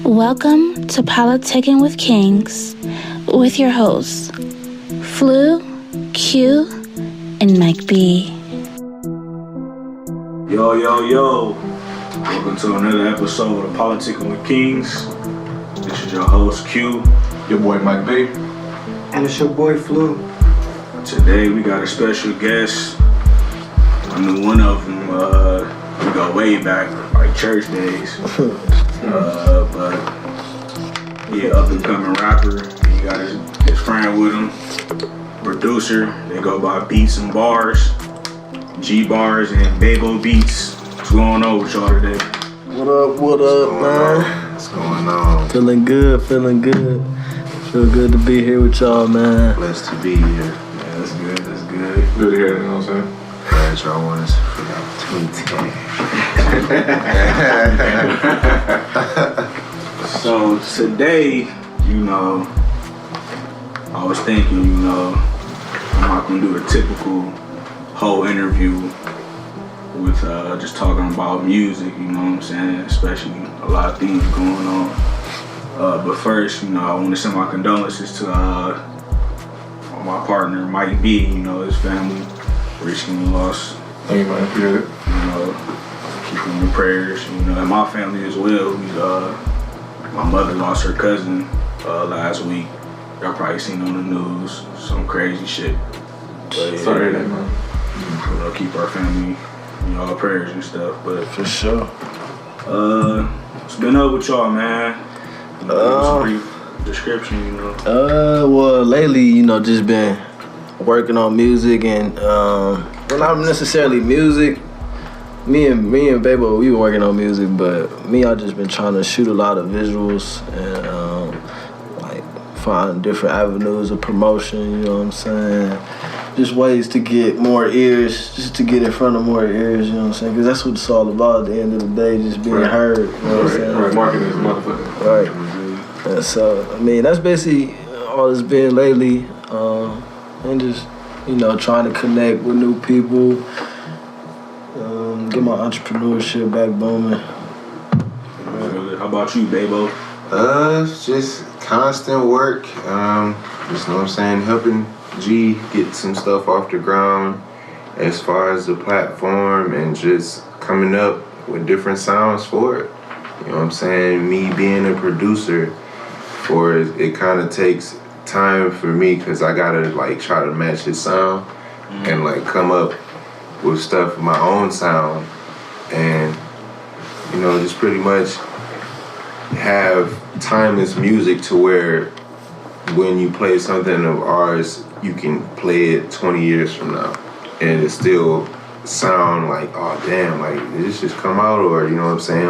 Welcome to Politicking with Kings with your hosts, Flu, Q, and Mike B. Yo, yo, yo. Welcome to another episode of Politicking with Kings. This is your host, Q. Your boy, Mike B. And it's your boy, Flu. Today, we got a special guest. I knew one of them, we go way back, like church days. But he an up-and-coming rapper. He got his friend with him, producer. They go by Beats and Bars, G Bars and Babo Beats. What's going on with y'all today? What up, man? What's going on? Feeling good. Feel good to be here with y'all, man. Blessed to be here. Yeah, that's good. Good to hear it, you know what I'm saying? Glad y'all want us for the opportunity. So today, I was thinking, I'm not gonna do a typical whole interview with just talking about music, you know what I'm saying? Especially a lot of things going on. But first, I want to send my condolences to my partner, Mike B, his family recently lost. Thank you, man. Appreciate it. Keep him in prayers, and my family as well. My mother lost her cousin last week. Y'all probably seen on the news some crazy shit. But, Sorry to hear that, man. Keep our family, our prayers and stuff. But For sure. what's been up with y'all, man? Just a brief description, Well, lately, just been working on music and, well, not necessarily music. Me and Babo, we were working on music, but I just been trying to shoot a lot of visuals and find different avenues of promotion, you know what I'm saying? Just ways to get more ears, just to get in front of more ears, you know what I'm saying? Because that's what it's all about at the end of the day, just being heard, you know what I'm saying? Right, marketing is motherfucking. Right. And so, that's basically all it's been lately. And just, trying to connect with new people, get my entrepreneurship back booming. How about you, Babo? Just constant work. Just know what I'm saying, helping G get some stuff off the ground as far as the platform and just coming up with different sounds for it. You know what I'm saying? Me being a producer for it kind of takes time for me because I gotta try to match his sound and come up with stuff my own sound and just pretty much have timeless music to where when you play something of ours you can play it 20 years from now and it still sound like, oh damn, did this just come out? Or you know what I'm saying,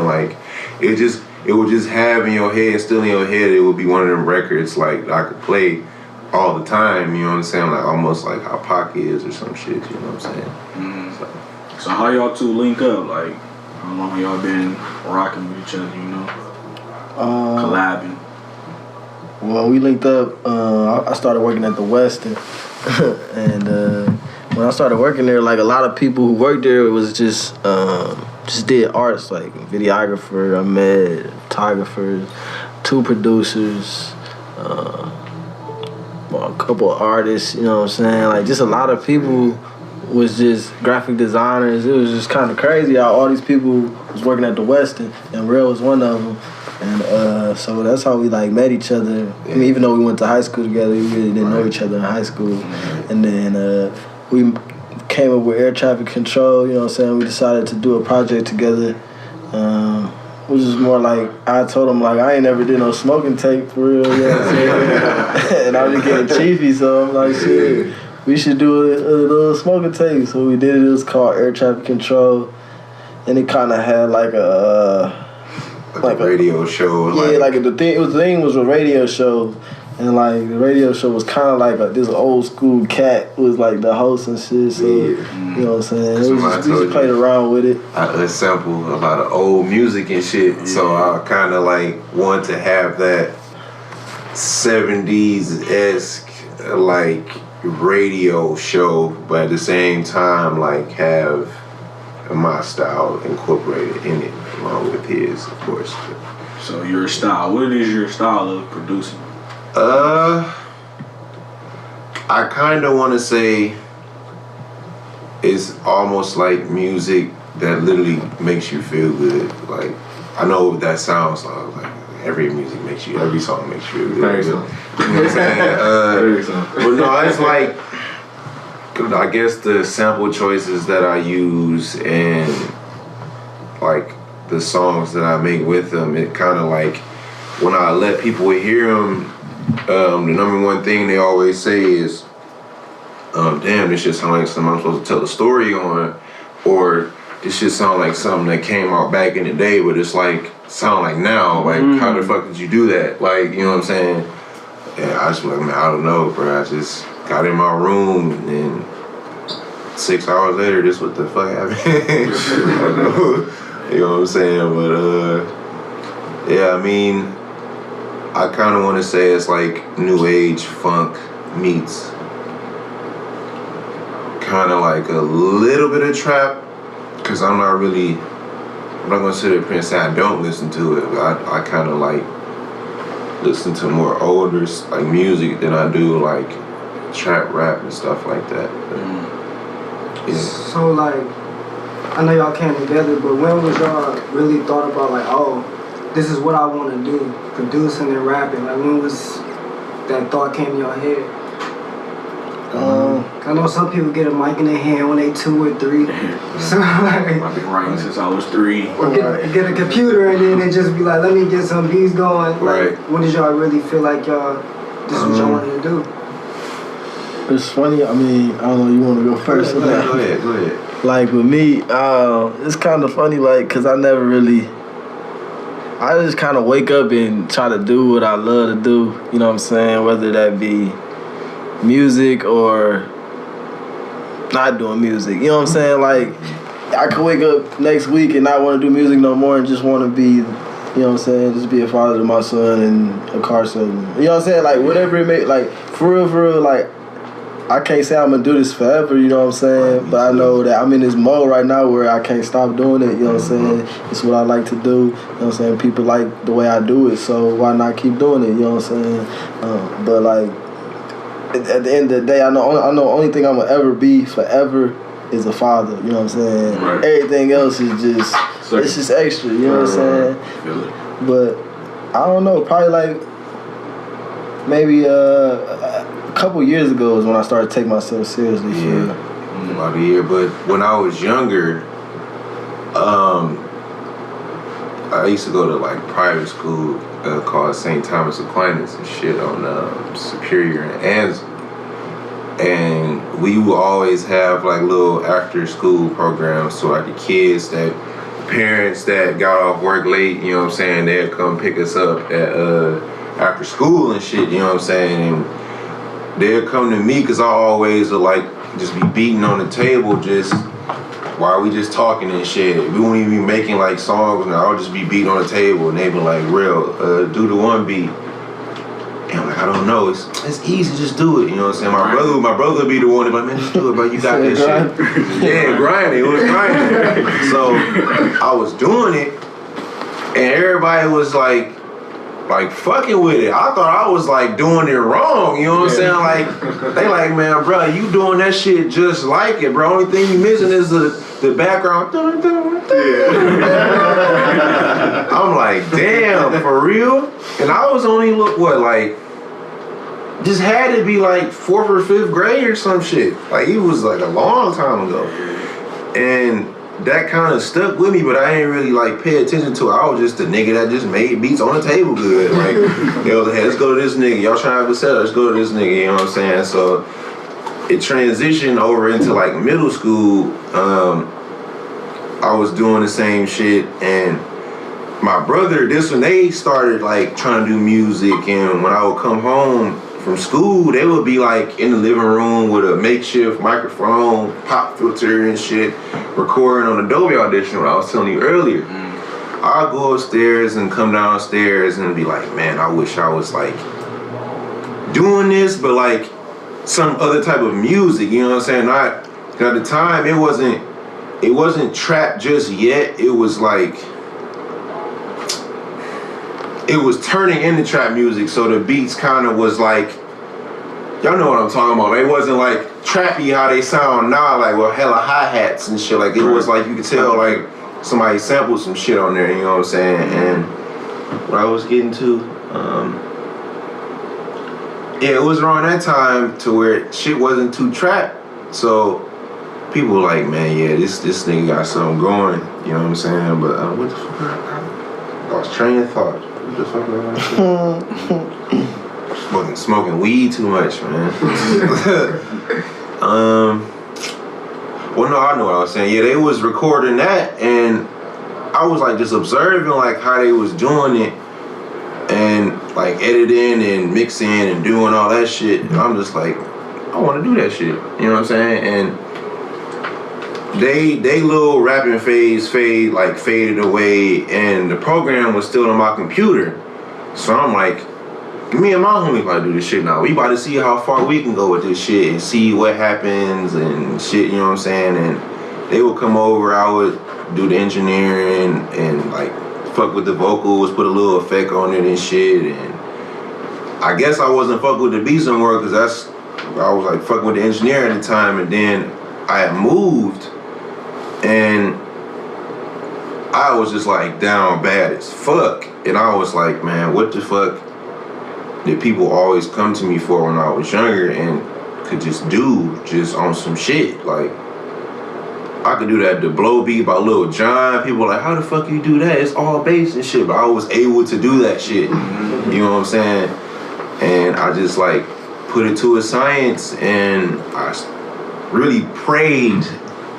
it would just have in your head, still in your head, it would be one of them records I could play all the time, you know what I'm saying, almost like how Pac is or some shit, you know what I'm saying? So how y'all two link up? How long y'all been rocking with each other, collabing? Well, we linked up, I started working at the Westin, and when I started working there, a lot of people who worked there was just did arts, videographer, I met photographers, 2 producers, a couple of artists, you know what I'm saying? Just a lot of people was just graphic designers. It was just kind of crazy how all these people was working at the Westin, and Real was one of them. And so that's how we met each other. I mean, even though we went to high school together, we really didn't know each other in high school. And then we came up with air traffic control, you know what I'm saying? We decided to do a project together. Which is more I told him I ain't never did no smoking tape for real, you know what I'm saying? And I was getting chiefy, so I'm shit, we should do a little smoking tape. So we did it. It was called Air Traffic Control, and it kind of had a radio show. The thing was a radio show, and the radio show was kind of this old school cat was the host and shit. So you know what I'm saying? We just played around with it. I sampled a lot of old music and shit, so I kind of wanted to have that 70s-esque radio show, but at the same time have my style incorporated in it along with his, of course. So your style, what is your style of producing? I kind of want to say it's almost like music that literally makes you feel good. Like, I know what that sounds like every music makes you, every song makes you feel good. You know what I'm saying? But no, it's like, I guess the sample choices that I use and like the songs that I make with them, it kind of like, when I let people hear them, the number one thing they always say is, damn, this shit sound like something I'm supposed to tell a story on, or this shit sound like something that came out back in the day, but it's like, sound like now, like, how the fuck did you do that? Like, you know what I'm saying? And I just like, man, I don't know, bro. I just got in my room and 6 hours later, this what the fuck happened. You know what I'm saying? But, yeah, I mean, I kind of want to say it's like new age funk meets kind of like a little bit of trap, because I'm not going to sit up here and say I don't listen to it, but I kind of like listen to more older like music than I do like trap rap and stuff like that. Yeah. So like, I know y'all came together, but when was y'all really thought about like, oh, this is what I want to do, producing and rapping? Like, when was that thought came in your head? I know some people get a mic in their hand when they 2 or 3. So like, I've been writing since I was 3. Or get a computer and then it just be like, let me get some beats going. Right. Like, when did y'all really feel like y'all, this is what y'all wanted to do? It's funny. I mean, I don't know. You want to go first? Go ahead. Like with me, it's kind of funny. Like, cause I never really. I just kind of wake up and try to do what I love to do. You know what I'm saying? Whether that be music or not doing music. You know what I'm saying? Like, I could wake up next week and not want to do music no more and just want to be, you know what I'm saying, just be a father to my son and a car salesman. You know what I'm saying? Like, whatever it may, like, for real, like, I can't say I'm going to do this forever, you know what I'm saying? But I know that I'm in this mode right now where I can't stop doing it, you know what I'm saying? It's what I like to do, you know what I'm saying? People like the way I do it, so why not keep doing it, you know what I'm saying? But, like, at the end of the day, I know the only thing I'm going to ever be forever is a father, you know what I'm saying? Right. Everything else is just, it's just extra, you know what I'm saying? But, I don't know, probably like, maybe a couple years ago is when I started taking myself seriously. Yeah, about a year. But when I was younger, I used to go to like private school called St. Thomas Aquinas and shit on Superior and Ansley. And we would always have like little after school programs, so like the kids that, parents that got off work late, you know what I'm saying, they'd come pick us up at after school and shit, you know what I'm saying, and they'd come to me because I always would like just be beating on the table just while we just talking and shit. We won't even be making like songs, and I'll just be beating on the table and they be like, real, do the one beat. And I'm like, I don't know, it's easy, just do it, you know what I'm saying? My brother would be the one to be like, man, just do it, bro, you got this shit. Yeah, grinding, it was grinding. So I was doing it and everybody was like fucking with it. I thought I was like doing it wrong, you know what I'm saying? Like, they like, man, bro, you doing that shit just like it, bro. Only thing you missing is the background. I'm like, damn, for real? And I was only, just had to be like 4th or 5th grade or some shit. Like, it was like a long time ago. And that kind of stuck with me, but I ain't really like pay attention to it. I was just the nigga that just made beats on the table good. Like, yo, hey, let's go to this nigga. Y'all trying to have a set, let's go to this nigga, you know what I'm saying? So it transitioned over into like middle school. I was doing the same shit, and my brother, this when they started like trying to do music, and when I would come home from school, they would be like in the living room with a makeshift microphone, pop filter and shit, recording on Adobe Audition, what I was telling you earlier. I'll go upstairs and come downstairs and be like, man, I wish I was like doing this, but like some other type of music, you know what I'm saying? Not, at the time, it wasn't trap just yet. It was like, it was turning into trap music, so the beats kind of was like, y'all know what I'm talking about. It wasn't like trappy how they sound now, like with hella hi-hats and shit. Like it was like you could tell like somebody sampled some shit on there, you know what I'm saying? And what I was getting to, yeah, it was around that time to where shit wasn't too trap. So people were like, man, yeah, this nigga got something going, you know what I'm saying? But what the fuck? I lost train of thought. What the fuck was I smoking weed too much, man. Well, no, I know what I was saying. Yeah, they was recording that, and I was like just observing like how they was doing it, and like editing and mixing and doing all that shit. And I'm just like, I want to do that shit. You know what I'm saying? And they little rapping faded away, and the program was still on my computer. So I'm like, me and my homie about to do this shit now. We about to see how far we can go with this shit and see what happens and shit, you know what I'm saying? And they would come over, I would do the engineering and like fuck with the vocals, put a little effect on it and shit. And I guess I wasn't fucking with the beats anymore because I was like fucking with the engineer at the time. And then I had moved and I was just like down bad as fuck. And I was like, man, what the fuck did people always come to me for when I was younger and could just do just on some shit? Like, I could do that, the blow beat by Lil Jon. People were like, how the fuck you do that? It's all bass and shit. But I was able to do that shit. You know what I'm saying? And I just like put it to a science and I really prayed.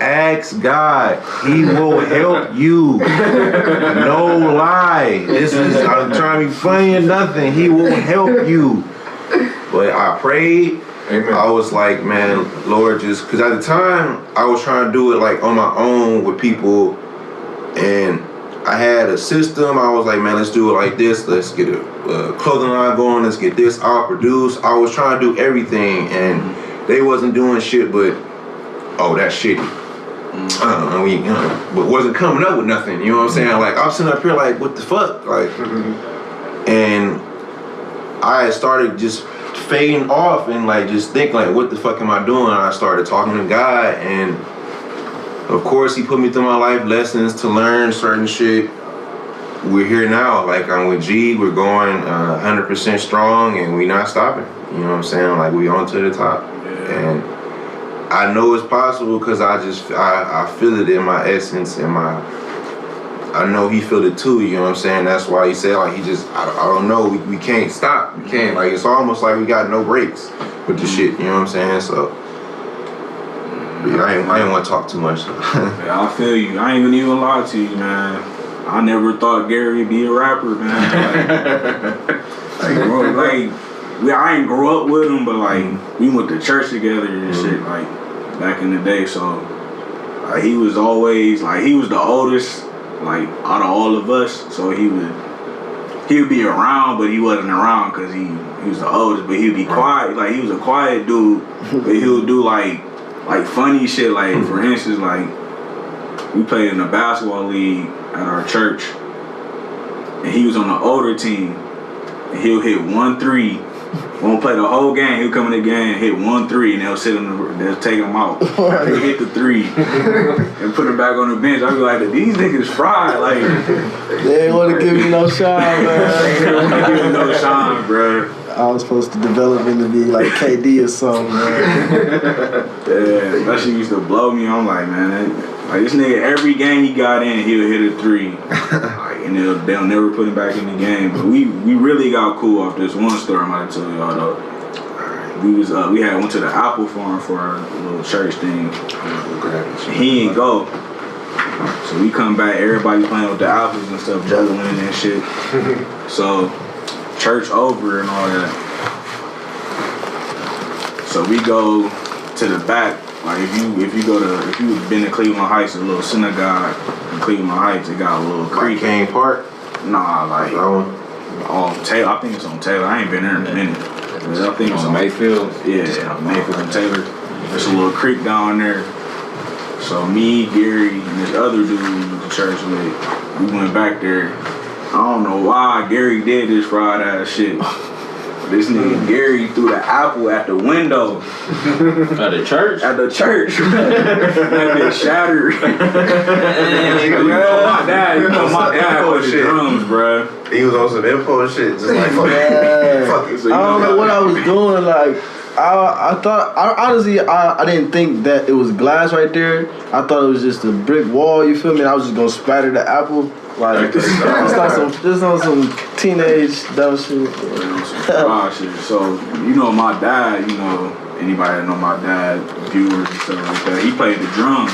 Ask God, He will help you. No lie. I'm trying to be funny or nothing. He will help you. But I prayed. Amen. I was like, man, Lord, just because at the time I was trying to do it like on my own with people, and I had a system. I was like, man, let's do it like this. Let's get a clothing line going. Let's get this. I'll produce. I was trying to do everything, and they wasn't doing shit. But that's shitty. But wasn't coming up with nothing. You know what I'm saying? Like I'm sitting up here like, what the fuck? Like, and I started just fading off and like just thinking like, what the fuck am I doing? And I started talking to God, and of course He put me through my life lessons to learn certain shit. We're here now. Like I'm with G. We're going 100% strong, and we not stopping. You know what I'm saying? Like we on to the top, and I know it's possible because I feel it in my essence and I know He feel it too, you know what I'm saying? That's why He said like I don't know, we can't stop. We can't, like it's almost like we got no brakes with the shit, you know what I'm saying? So I ain't want to talk too much. Yeah, I feel you. I ain't even lie to you, man. I never thought Gary would be a rapper, man. I ain't grow up with him, but like we went to church together and shit, like back in the day. So he was always like he was the oldest, like out of all of us. So he would be around, but he wasn't around because he was the oldest. But he'd be quiet, like he was a quiet dude. But he would do like funny shit. Like for instance, like we played in a basketball league at our church, and he was on the older team. And he'll hit 1-3. Won't play the whole game. He'll come in the game, hit 1-3, and they'll take him out. He'll hit the 3 and put him back on the bench. I'll be like, these niggas fried. Like they ain't want to give you no shine, man. They don't want to give you no shine, bro. I was supposed to develop him to be like KD or something, man. Yeah, that shit used to blow me. I'm like, man, like this nigga, every game he got in, he'll hit a 3. And they'll never put him back in the game. But we really got cool off this one story I might tell y'all though. We went to the apple farm for our little church thing. He ain't go. So we come back, everybody playing with the apples and stuff, juggling and shit. So church over and all that. So we go to the back. Like if you've been to Cleveland Heights, a little synagogue in Cleveland Heights, it got a little creek. Kane Park? Nah, like on Taylor. I think it's on Taylor. I ain't been there in a minute. I think it's on Mayfield. Yeah, Mayfield and Taylor. There's a little creek down there. So me, Gary, and this other dude we went to church with, we went back there. don't know why Gary did this fraud ass shit. This nigga Gary threw the apple at the window. At the church? At the church. That bitch shattered. You know my dad played the drums, bro. He was on some info shit, just like fuck it. So, I don't know what I was doing. Like I thought, honestly, I didn't think that it was glass right there. I thought it was just a brick wall. You feel me? I was just gonna spatter the apple. Like it's not some teenage dumb shit. Shit. So you know my dad. You know anybody that know my dad, viewers and stuff like that. He played the drums.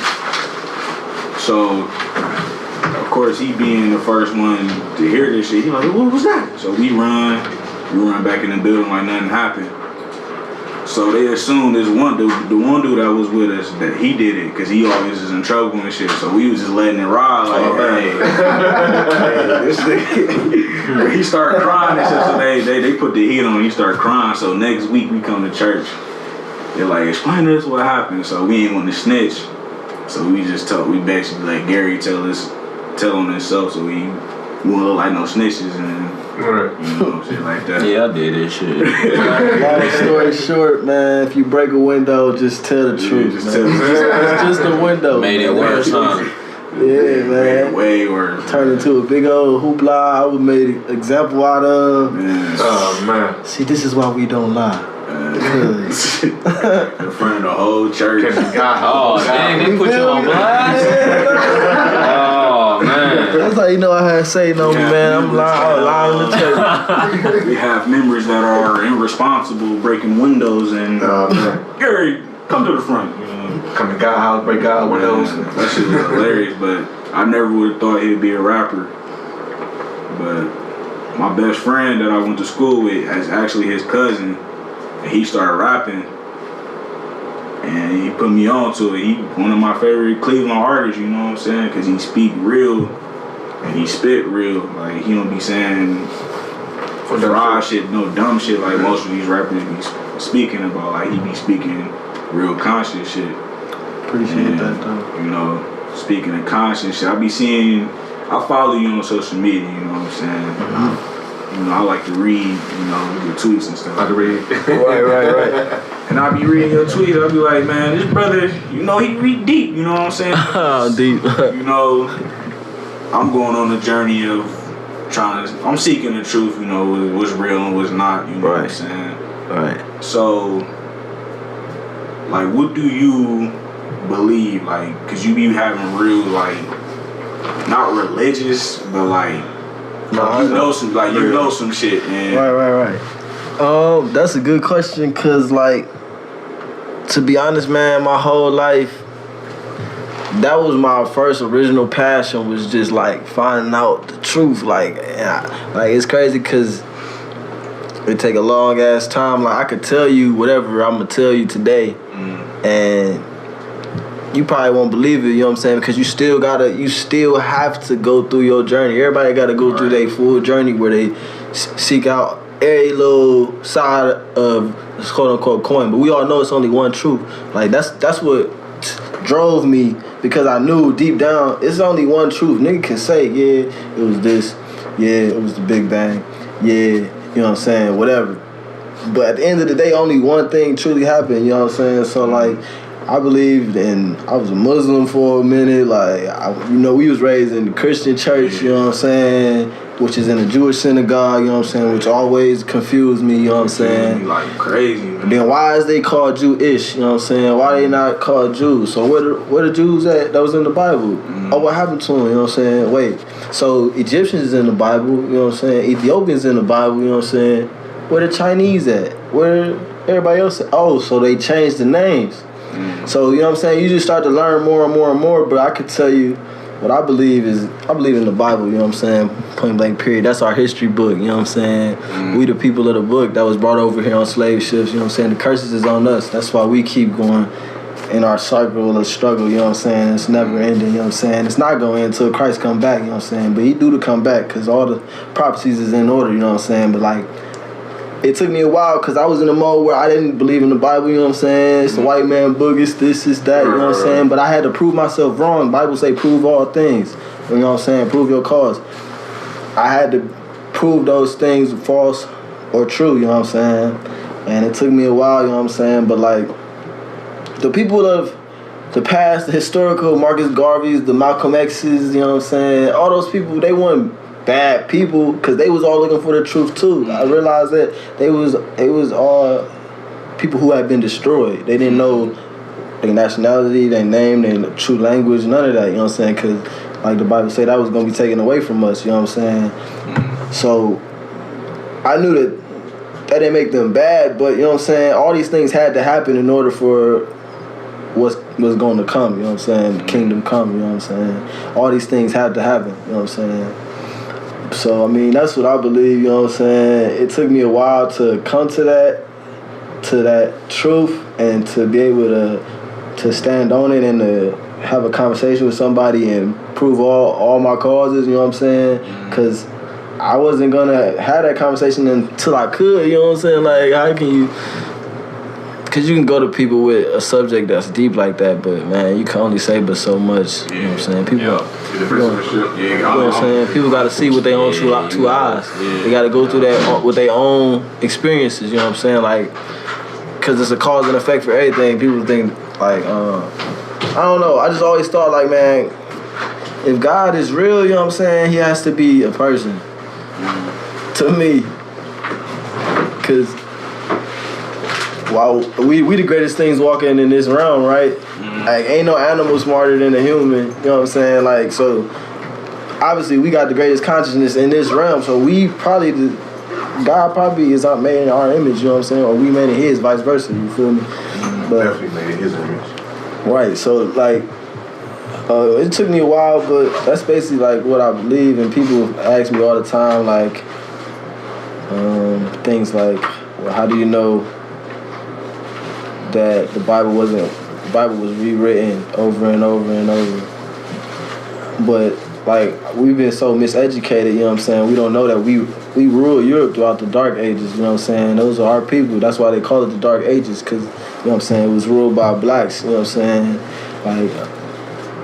So of course he being the first one to hear this shit, he like, what was that? So we run back in the building like nothing happened. So they assumed this one dude, the one dude that was with us, that he did it because he always is in trouble and shit. So we was just letting it ride like, hey, this nigga. He started crying and shit. So they put the heat on. He started crying. So next week we come to church. They're like, explain to us what happened. So we ain't want to snitch. So we basically let Gary tell on himself. So we won't look like no snitches and. Right. You know, shit like that. Yeah, I did this shit. Long story short, man, if you break a window, just tell the truth. Just man. tell the truth. It's just a window. Made it worse, huh? Yeah, man. Way worse. Turned into a big old hoopla. I was made an example out of. Man. Oh man. See, this is why we don't lie. In front of the whole church. Oh, dang, they put you on blast? Oh, man. That's how you know I had Satan on me, man. I'm lying in the church. We have members that are irresponsible, breaking windows, and Gary, come to the front. You know? Come to God's house, break God's windows. That shit was hilarious, but I never would have thought he'd be a rapper. But my best friend that I went to school with is actually his cousin. And he started rapping, and he put me on to it. He one of my favorite Cleveland artists, you know what I'm saying? Because he speak real, and he spit real. Like, he don't be saying dry shit, no dumb shit like most of these rappers be speaking about. Like, he be speaking real conscious shit. Appreciate that, though. You know, speaking of conscious shit. I follow you on social media, you know what I'm saying? Mm-hmm. You know, I like to read, you know, your tweets and stuff. I can read. Right. And I be reading your tweets, I be like, man, this brother, you know, he read deep, you know what I'm saying? Deep. You know, I'm going on a journey of I'm seeking the truth, you know, what's real and what's not, you know what I'm saying? Right. So, like, what do you believe, like, cause you be having real, like, not religious, but like, you know some shit, man. Right. That's a good question, cause like, to be honest, man, my whole life, that was my first original passion, was just like finding out the truth. Like it's crazy, cause it take a long ass time. Like, I could tell you whatever I'm gonna tell you today, and you probably won't believe it, you know what I'm saying? Because you still have to go through your journey. Everybody got to go through their full journey where they seek out every little side of this quote unquote coin. But we all know it's only one truth. Like, that's what drove me, because I knew deep down it's only one truth. Nigga can say, yeah, it was this, yeah, it was the Big Bang, yeah, you know what I'm saying, whatever. But at the end of the day, only one thing truly happened, you know what I'm saying? So, like, I believed in, I was a Muslim for a minute, like, we was raised in the Christian church, you know what I'm saying, which is in a Jewish synagogue, you know what I'm saying, which always confused me, you know what I'm saying. Like, crazy, man. Then why is they called Jewish, you know what I'm saying, why they not called Jews? So where the Jews at that was in the Bible? Oh, what happened to them, you know what I'm saying? Wait, so Egyptians is in the Bible, you know what I'm saying, Ethiopians in the Bible, you know what I'm saying, where the Chinese at? Where everybody else at? Oh, so they changed the names. So, you know what I'm saying, you just start to learn more and more and more, but I could tell you what I believe in the Bible, you know what I'm saying, point blank period. That's our history book, you know what I'm saying. We the people of the book that was brought over here on slave ships, you know what I'm saying. The curses is on us. That's why we keep going in our cycle of struggle, you know what I'm saying. It's never ending, you know what I'm saying. It's not going to end until Christ come back, you know what I'm saying. But he do to come back, because all the prophecies is in order, you know what I'm saying. But, like, it took me a while, because I was in a mode where I didn't believe in the Bible, you know what I'm saying? It's the white man book, it's this, it's that, you know what I'm saying? But I had to prove myself wrong. The Bible say prove all things, you know what I'm saying? Prove your cause. I had to prove those things false or true, you know what I'm saying? And it took me a while, you know what I'm saying? But like, the people of the past, the historical Marcus Garveys, the Malcolm X's, you know what I'm saying? All those people, they weren't bad people because they was all looking for the truth too. I realized that they was all people who had been destroyed. They didn't know their nationality, their name, their true language, none of that, you know what I'm saying? Because like the Bible said, that was going to be taken away from us, you know what I'm saying? So I knew that didn't make them bad, but you know what I'm saying? All these things had to happen in order for what's going to come, you know what I'm saying? The kingdom come, you know what I'm saying? All these things had to happen, you know what I'm saying? So, I mean, that's what I believe, you know what I'm saying? It took me a while to come to that truth and to be able to stand on it and to have a conversation with somebody and prove all my causes, you know what I'm saying? Because I wasn't going to have that conversation until I could, you know what I'm saying? Like, how can you... Because you can go to people with a subject that's deep like that, but, man, you can only say but so much, you know what I'm saying? People, you know what I'm saying? People got to see with their own two eyes. They got to go through that with their own experiences, you know what I'm saying? Like, because it's a cause and effect for everything. People think, like, I don't know. I just always thought, like, man, if God is real, you know what I'm saying, he has to be a person. To me. Because while we the greatest things walking in this realm, right? Like, ain't no animal smarter than a human, you know what I'm saying? Like, so, obviously, we got the greatest consciousness in this realm, so we probably... God probably is made in our image, you know what I'm saying? Or we made in his, vice versa, you feel me? But, definitely made in his image. Right, so like, it took me a while, but that's basically like what I believe, and people ask me all the time, like, things like, well, how do you know that the Bible was rewritten over and over and over? But like, we've been so miseducated, you know what I'm saying? We don't know that we ruled Europe throughout the Dark Ages, you know what I'm saying? Those are our people. That's why they call it the Dark Ages, because, you know what I'm saying, it was ruled by blacks, you know what I'm saying? Like,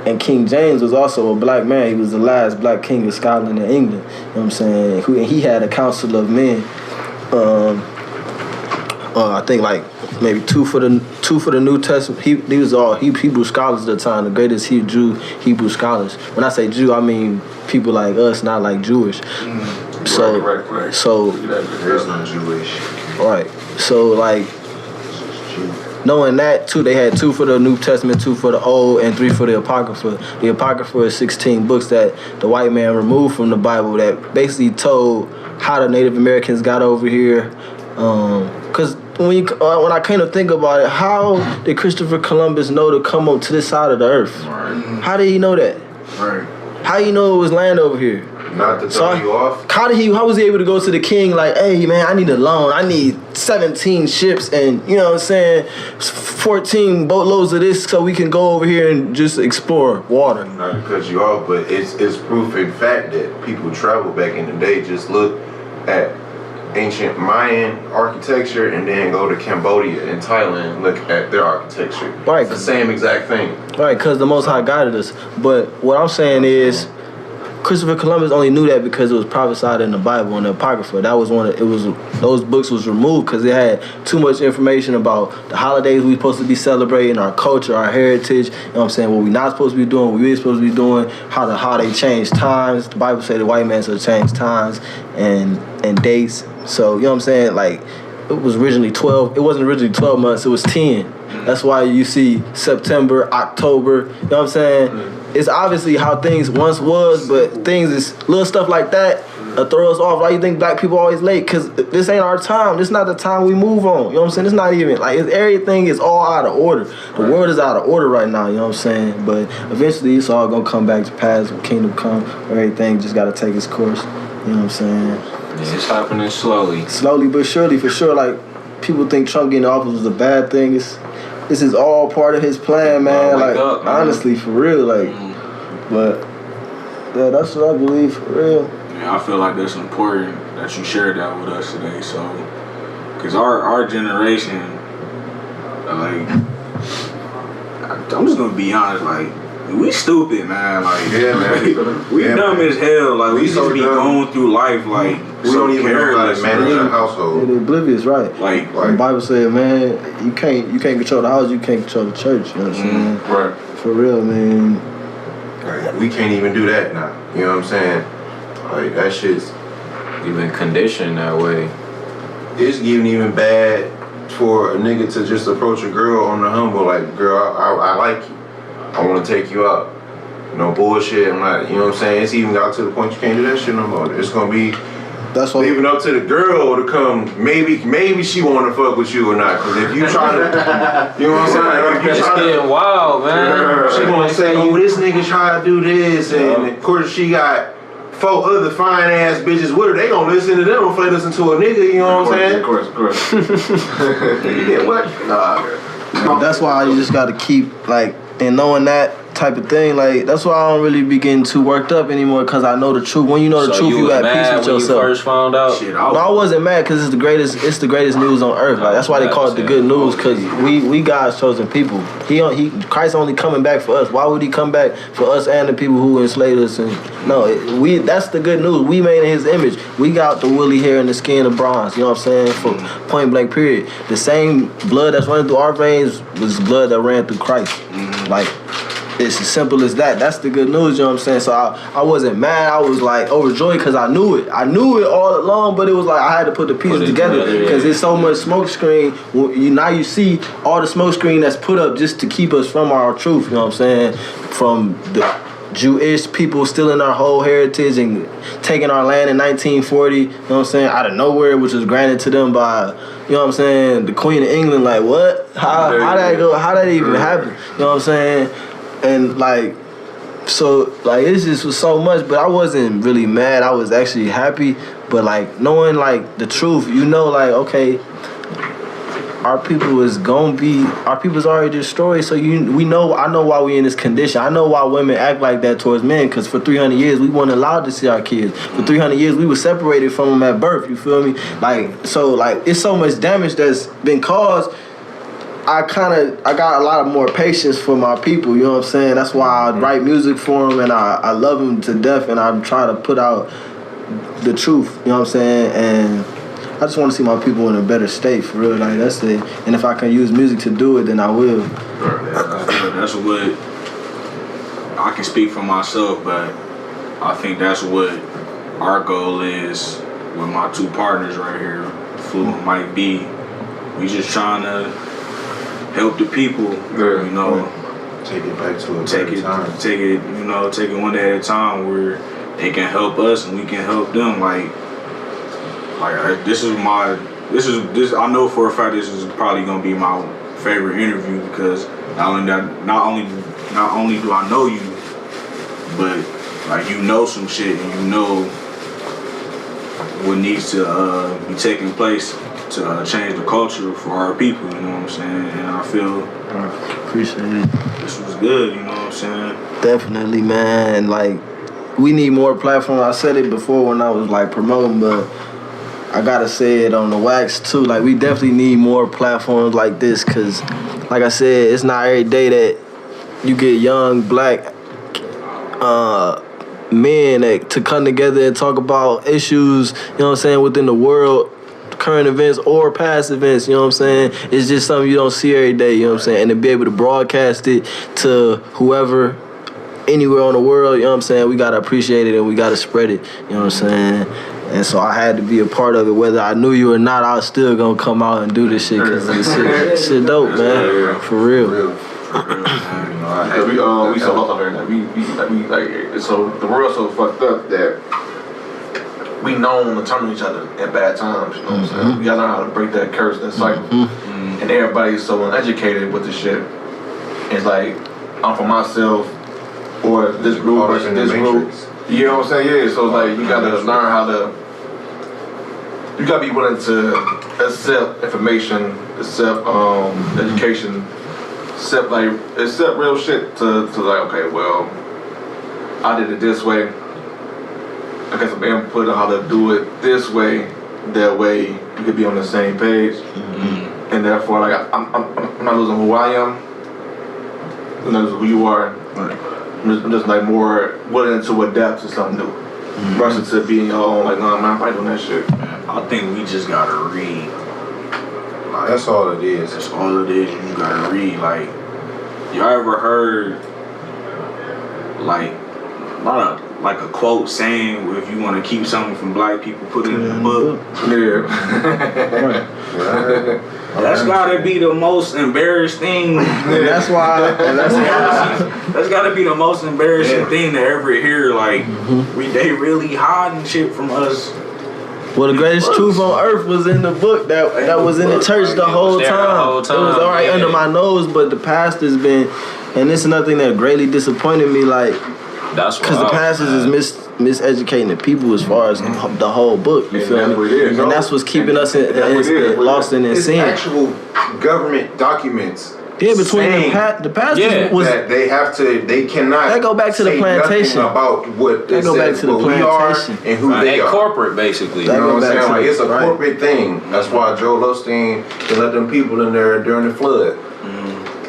and King James was also a black man. He was the last black king of Scotland and England, you know what I'm saying? He had a council of men. I think like maybe two for the New Testament. He was all Hebrew scholars at the time, the greatest Hebrew scholars. When I say Jew, I mean people like us, not like Jewish. So Right. so There's no Jewish. right. So like, knowing that too, they had 2 for the New Testament, 2 for the Old, and 3 for the Apocrypha. The Apocrypha is 16 books that the white man removed from the Bible that basically told how the Native Americans got over here. Because when I kind of think about it, how did Christopher Columbus know to come up to this side of the earth? Right. How did he know that? Right. How you know it was land over here? Not to throw you off. How was he able to go to the king like, hey man, I need a loan. I need 17 ships and, you know what I'm saying, 14 boatloads of this so we can go over here and just explore water. Not to cut you off, but it's proof in fact that people travel back in the day. Just look at ancient Mayan architecture and then go to Cambodia and Thailand and look at their architecture. Right. It's the same exact thing. Right, because the Most High guided us. But what I'm saying is, Christopher Columbus only knew that because it was prophesied in the Bible and the Apocrypha. That was those books was removed because it had too much information about the holidays we supposed to be celebrating, our culture, our heritage, you know what I'm saying, what we not supposed to be doing, what we are supposed to be doing, how they change times. The Bible said the white man should change times and dates. So, you know what I'm saying, like, it was originally 12. It wasn't originally 12 months, it was 10. That's why you see September, October, you know what I'm saying? It's obviously how things once was, but things is little stuff like that throw us off. Why you think black people always late? Because this ain't our time. This not the time we move on. You know what I'm saying? It's not even, like, everything is all out of order. The world is out of order right now, you know what I'm saying? But eventually it's all going to come back to pass when kingdom come. Everything just got to take its course. You know what I'm saying? It's happening slowly. Slowly but surely, for sure. Like, people think Trump getting office was a bad thing. This is all part of his plan, man. Like, honestly, for real, like, but yeah, that's what I believe, for real. Yeah, I feel like that's important that you shared that with us today. So, because our generation, like, I'm just gonna be honest, like, we stupid, man. Like, Yeah, man. we dumb as hell. Like, we We just so be dumb. going through life like We don't even know how to manage a Yeah, household. they're oblivious, right? Like, The Bible said, man, you can't control the house, you can't control the church. You know what I'm saying? Right. For real, man. Like, we can't even do that now. You know what I'm saying? Like, that shit's Even conditioned that way. it's even bad for a nigga to just approach a girl on the humble, like, girl, I like you. I want to take you out. No bullshit. I'm not, you know what I'm saying? It's even got to the point you can't do that shit no more. It's gonna be That's what leaving up to the girl to come. Maybe she want to fuck with you or not. Cause if you try to, you know what I'm saying? If you It's try to, getting wild, man. she gonna say, oh, this nigga try to do this, and of course she got 4 other fine ass bitches with her. They gonna listen to them before they listen to a nigga. You know what I'm saying? Of course. Yeah, what? Nah. That's why you just gotta keep like, and knowing that type of thing, like that's why I don't really be getting too worked up anymore, because I know the truth. When you know the truth, you was at mad peace with when yourself. you first found out? shit, No, I wasn't mad because it's the greatest news on earth. Like that's why they call it the good news, because we God's chosen people. Christ only coming back for us. Why would he come back for us and the people who enslaved us? And that's the good news. We made in his image. We got the woolly hair and the skin of bronze. You know what I'm saying? For point blank period. The same blood that's running through our veins was blood that ran through Christ. Like, it's as simple as that. That's the good news, you know what I'm saying? So I wasn't mad. I was like overjoyed because I knew it. I knew it all along, but it was like I had to put the pieces together because there's so much smoke screen. Now you see all the smoke screen that's put up just to keep us from our truth, you know what I'm saying? From the Jewish people stealing our whole heritage and taking our land in 1940, you know what I'm saying, out of nowhere, which was granted to them by, you know what I'm saying, the Queen of England. Like, what? How that go? How that even happen? You know what I'm saying? And like, so like it just was so much, but I wasn't really mad. I was actually happy. But like knowing like the truth, you know, like okay, our people's already destroyed. So I know why we in this condition. I know why women act like that towards men. Because for 300 years we weren't allowed to see our kids. For 300 years we were separated from them at birth. You feel me? Like so, like it's so much damage that's been caused. I got a lot of more patience for my people, you know what I'm saying? That's why I write music for them, and I love them to death, and I'm trying to put out the truth, you know what I'm saying? And I just want to see my people in a better state, for real, like that's it. And if I can use music to do it, then I will. that's what I can speak for myself, but I think that's what our goal is with my 2 partners right here, Flu and Mike B. We just trying to help the people, you know. Take it back to a take it one day at a time where they can help us and we can help them. Like this I know for a fact this is probably gonna be my favorite interview because not only do I know you, but like you know some shit and you know what needs to be taking place to change the culture for our people, you know what I'm saying? And I feel Appreciate it. this was good, you know what I'm saying? Definitely, man. Like, we need more platforms. I said it before when I was like promoting, but I gotta say it on the wax too. Like, we definitely need more platforms like this, cause like I said, it's not every day that you get young black men to come together and talk about issues, you know what I'm saying, within the world, current events or past events, you know what I'm saying? It's just something you don't see every day, you know what I'm saying? And to be able to broadcast it to whoever, anywhere on the world, you know what I'm saying? We gotta appreciate it and we gotta spread it, you know what I'm saying? And so I had to be a part of it. Whether I knew you or not, I was still gonna come out and do this shit because this shit dope, man. For real. We so lost out there that we so the world's so fucked up that we known to turn on each other at bad times, you know what I'm saying? We gotta learn how to break that curse, that cycle. And everybody's so uneducated with this shit. It's like, I'm for myself, or this group versus this group. You know what I'm saying? Yeah, so it's like, you gotta learn how to, you gotta be willing to accept information, accept education, accept real shit to like, okay, well, I did it this way. I got some input on how to do it this way, that way you could be on the same page, and therefore, like I'm not losing who I am, I'm not losing who you are. I'm just like more willing to adapt to something new. Versus to being your own, like, no, man, I'm doing that shit. I think we just gotta read. Like, That's all it is. that's all it is. You gotta read. Like, y'all ever heard like like a quote saying, if you want to keep something from black people, put it in a book? Yeah. That's gotta be the most embarrassing thing. That's why. That's gotta be the most embarrassing thing to ever hear. Like, they really hiding shit from us. Well, the greatest truth on earth was in the book that was in the church the whole time. It was all right under my nose, but the pastor's been, and this is another thing that greatly disappointed me. Like, That's because the pastors is miseducating the people as far as the whole book. You feel me? And that's what's keeping us lost in It's sin. actual government documents. Yeah, between the pastors was that they cannot. That go back to the say plantation. nothing about what That go back to the we are plantation. and who they are. corporate, basically. You know what I'm saying? Like, it's a right. corporate thing. That's why Joel Osteen can let them people in there during the flood.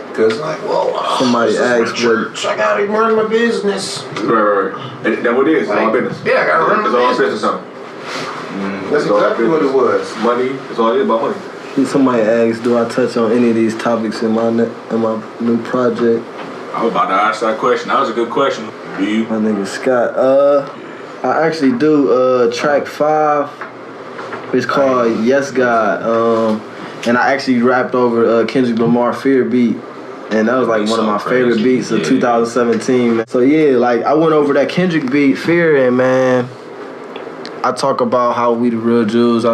Because like, well, Somebody this is my asked church. I gotta run my business. Right. And that's what it is. It's all business. Yeah, I gotta run It's my all business. business or something. That's exactly what it was. Money. It's all it is about money. Somebody asked, do I touch on any of these topics in my new project? I was about to ask that question. That was a good question. Do you? My nigga Scott. I actually do track 5. It's called Yes God. And I actually rapped over Kendrick Lamar Fear beat. And that was like one of my favorite beats of 2017. So yeah, like I went over that Kendrick beat, Fear, and man, I talk about how we the real Jews.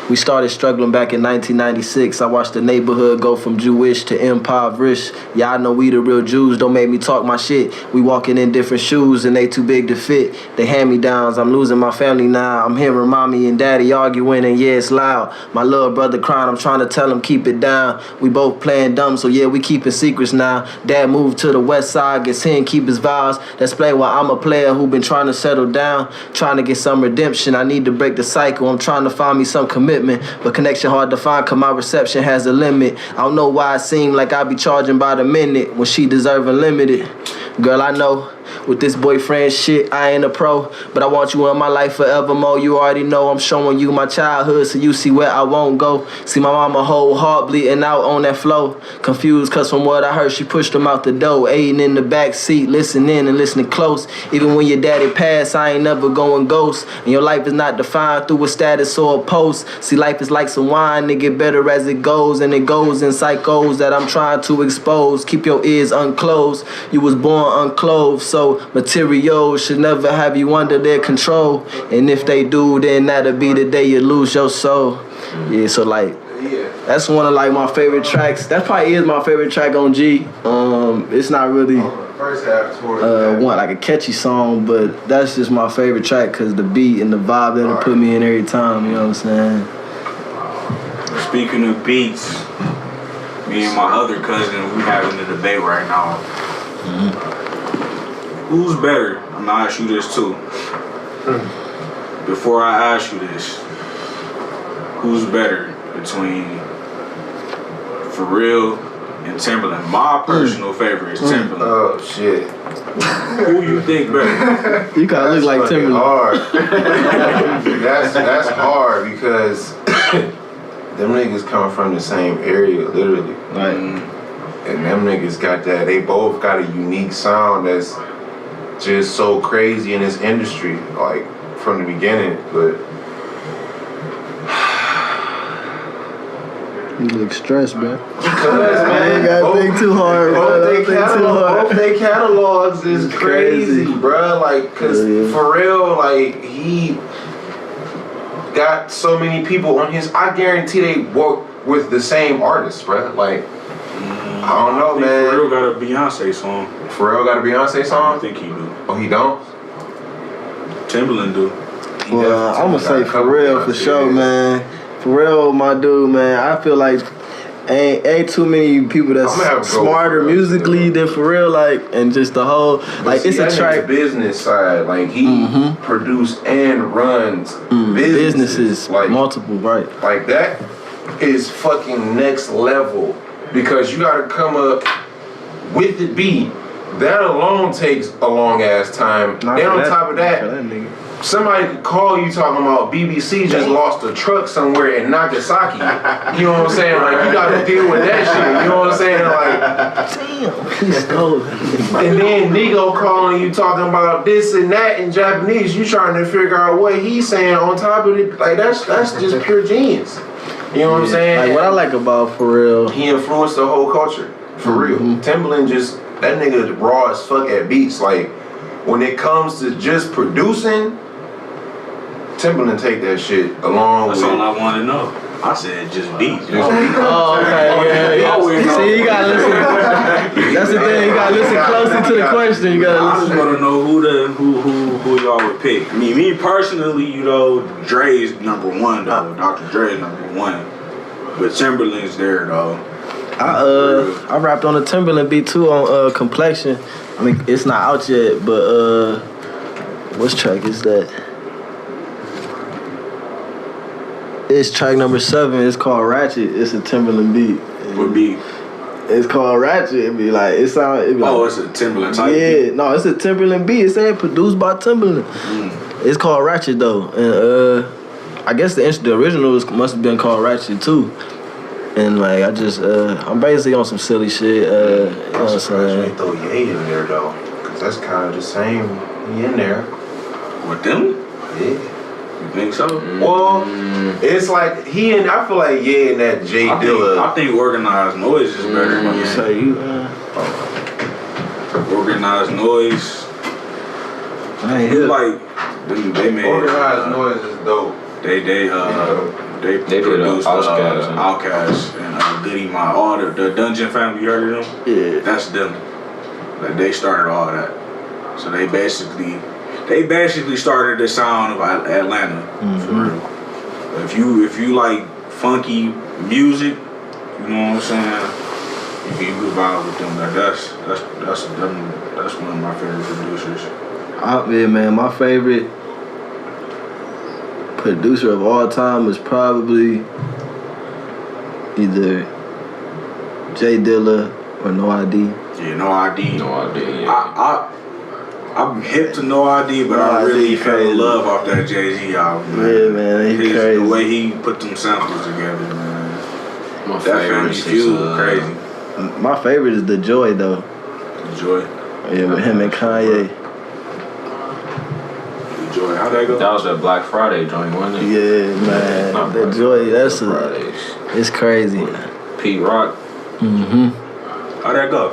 We started struggling back in 1996. I watched the neighborhood go from Jewish to impoverished. Y'all know we the real Jews. Don't make me talk my shit. We walking in different shoes and they too big to fit. They hand-me-downs. I'm losing my family now. I'm hearing mommy and daddy arguing and yeah, it's loud. My little brother crying. I'm trying to tell him keep it down. We both playing dumb, so yeah, we keeping secrets now. Dad moved to the west side, gets here and keep his vows. That's play why I'm a player who been trying to settle down, trying to get some redemption. I need to break the cycle. I'm trying to find me some commitment. But connection hard to find cause my reception has a limit. I don't know why it seem like I be charging by the minute when she deserve unlimited. Girl, I know with this boyfriend shit, I ain't a pro, but I want you in my life forevermore. You already know I'm showing you my childhood so you see where I won't go. See my mama whole heart bleeding out on that flow. Confused cause from what I heard she pushed him out the door. Aiding in the back seat, listening and listening close. Even when your daddy passed, I ain't never going ghost. And your life is not defined through a status or a post. See, life is like some wine, it get better as it goes. And it goes in cycles that I'm trying to expose. Keep your ears unclosed. You was born unclothed, so materials should never have you under their control. And if they do, then that'll be the day you lose your soul. Yeah, so like, that's one of like my favorite tracks. That probably is my favorite track on G. It's not really First half toward one like a catchy song, but that's just my favorite track because the beat and the vibe that it put me in every time. You know what I'm saying? Speaking of beats, me and my other cousin, we having a debate right now. Who's better? I'm gonna ask you this too. Before I ask you this, who's better between Pharrell and Timberland? My personal favorite is Timberland. Oh shit. Who you think better? You kinda look like fucking Timberland. hard. that's hard because them niggas come from the same area, literally. Right. And them niggas got that. They both got a unique sound that's just so crazy in this industry, like from the beginning. But You look stressed, bro. man, You gotta think too hard, bro. both they catalogs is crazy, bro. Like, cause Pharrell, like, he got so many people on his. I guarantee they work with the same artists, bro. Like, I don't know, man. Pharrell got a Beyonce song. Pharrell got a Beyonce I song? think he do. Oh, he don't? Timberland do. Well, I'm gonna say Pharrell for sure, man. Pharrell, my dude, man. I feel like ain't too many people that's smarter musically than Pharrell, like, and just the whole, like, see, it's a track. Business side, like, he produced and runs businesses, like multiple, right? Like, that is fucking next level because you gotta come up with the beat, that alone takes a long ass time. Then on top of that, somebody could call you talking about BBC just lost a truck somewhere in Nagasaki. You know what I'm saying? Like, you gotta deal with that shit. You know what I'm saying? Like, damn, he stole it. And then Nigo calling you talking about this and that in Japanese. You trying to figure out what he's saying on top of it. Like, that's just pure genius. You know what I'm saying? Like, what I like about Pharrell, he influenced the whole culture. For real. Timbaland just, that nigga raw as fuck at beats. Like, when it comes to just producing, Timbaland take that shit along with. That's all I want to know. I said just beats. Oh, okay, yeah. See, you gotta listen. That's the thing. You gotta listen closely to the question. You gotta I listen. just want to know who y'all would pick. Me personally, you know, Dre's number one though. Dr. Dre's number one, but Timberland's there though. I rapped on a Timberland beat too on Complexion. I mean, it's not out yet, but what track is that? It's track number 7. It's called Ratchet. It's a Timberland beat. What beat? It's called Ratchet. It be like it's a Timberland type beat? Yeah, no, it's a Timberland beat. It said produced by Timberland. It's called Ratchet though, and I guess the original must have been called Ratchet too. And like I'm basically on some silly shit. You know what I'm saying? Throw Ye in there though, cause that's kind of the same. He in there with them. Yeah. You think so? Well, it's like I feel like and that Jay Dilla. I think Organized Noise is better than you. Say you. Organized Noise. I ain't hear. Like they made Organized Noise is dope. They produced Outkast and Goody Mob, all the Dungeon family. You heard of them? Yeah. That's them. Like they started all that. So they basically started the sound of Atlanta, for real. If you like funky music, you know what I'm saying, you can vibe with them. Like that's one of my favorite producers. Yeah, man, my favorite producer of all time was probably either Jay Dilla or No ID. Yeah, No ID. No ID. Yeah. I'm hip to No ID, but I really fell in love off that Jay-Z album, man. Yeah, man, he's crazy. The way he put them samples together, man. My That Family Feud, crazy. My favorite is The Joy, though. The Joy. Yeah, with him and Kanye. The Joy, how'd that go? That was that Black Friday joint, wasn't it? Yeah, man. The Joy, it's crazy. Pete Rock. How'd that go?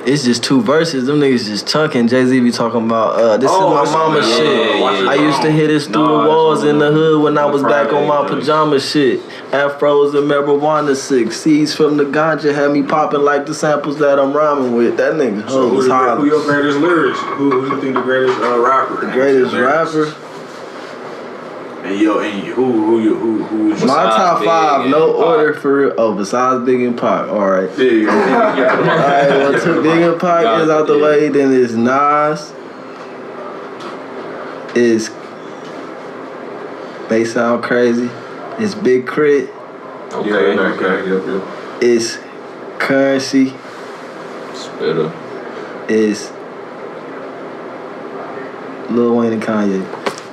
It's just 2 verses. Them niggas just chunking. Jay-Z be talking about, this is my mama shit. I used to hit this through the walls in the hood when I was back on my pajama shit. Afros and marijuana 6. Seeds from the ganja had me popping like the samples that I'm rhyming with. That nigga was hot. Who your greatest lyrics? Who you think the greatest rapper? The greatest rapper? And who my top 5, no order for real. Oh, besides Big and Pac. All right. Yeah. Alright, well, Big and Pac is out the way. Then it's Nas. It's may sound crazy. It's Big Crit. Okay. Yep. It's Currency. Spitter. It's Lil Wayne and Kanye.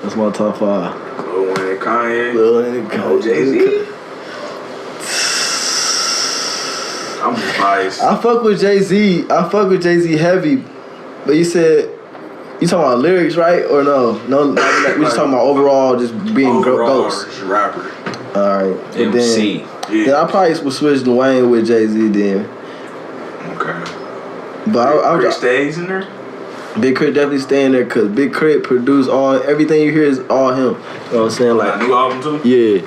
That's my top 5. Lil Wayne and Kanye. Lil Wayne and Kanye. Jay-Z. I'm just biased. I fuck with Jay-Z heavy. But you said, you talking about lyrics, right? Or no? No, we just talking about overall just being ghost. Rapper. Alright. MC. Then I probably would switch to Wayne with Jay-Z then. Okay. But Chris stays in there? Big Crit definitely staying there because Big Crit produced everything you hear is all him. You know what I'm saying? Like a new album too? Yeah.